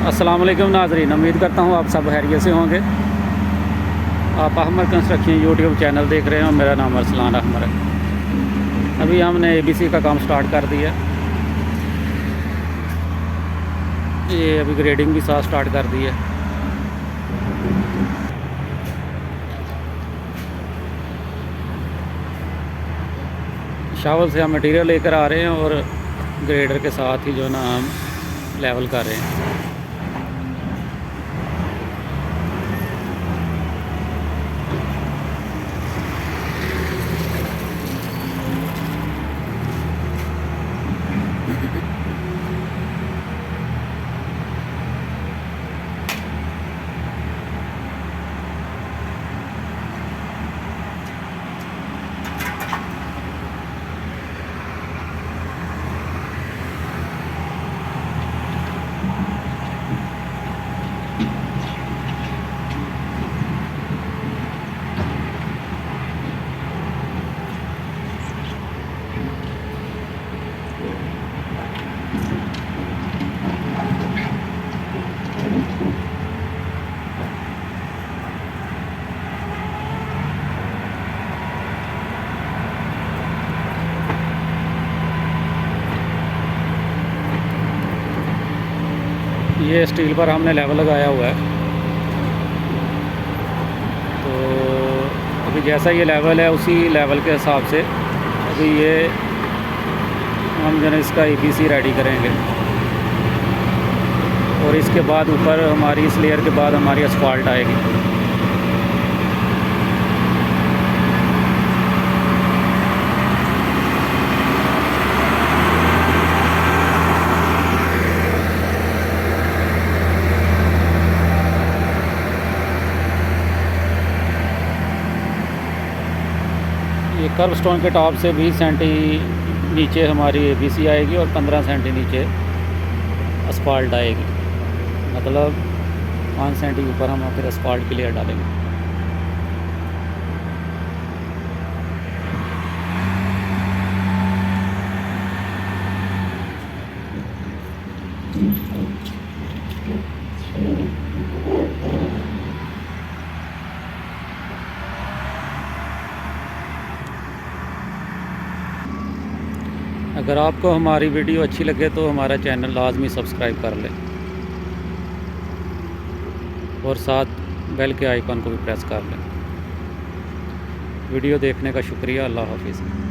अस्सलाम वालेकुम नाज़रीन, उम्मीद करता हूँ आप सब खैरियत से होंगे। आप अहमद कंस्ट्रक्शन यूट्यूब चैनल देख रहे हो। मेरा नाम अरसलान अहमद है। अभी हमने एबीसी का काम स्टार्ट कर दिया। ये अभी ग्रेडिंग भी साथ स्टार्ट कर दी है। शावल से हम मटेरियल लेकर आ रहे हैं और ग्रेडर के साथ ही जो ना हम लेवल कर रहे हैं। ये स्टील पर हमने लेवल लगाया हुआ है। तो अभी जैसा ये लेवल है उसी लेवल के हिसाब से अभी ये हम जो है इसका एबीसी रेडी करेंगे। और इसके बाद ऊपर हमारी इस लेयर के बाद हमारी असफाल्ट आएगी। ये कर्व स्टोन के टॉप से 20 सेंटी नीचे हमारी एबीसी आएगी और 15 सेंटी नीचे असफाल्ट आएगी। मतलब 5 सेंटी ऊपर हम फिर असफाल्ट की लेयर डालेंगे। अगर आपको हमारी वीडियो अच्छी लगे तो हमारा चैनल लाजमी सब्सक्राइब कर लें और साथ बेल के आइकन को भी प्रेस कर लें। वीडियो देखने का शुक्रिया। अल्लाह हाफिज़।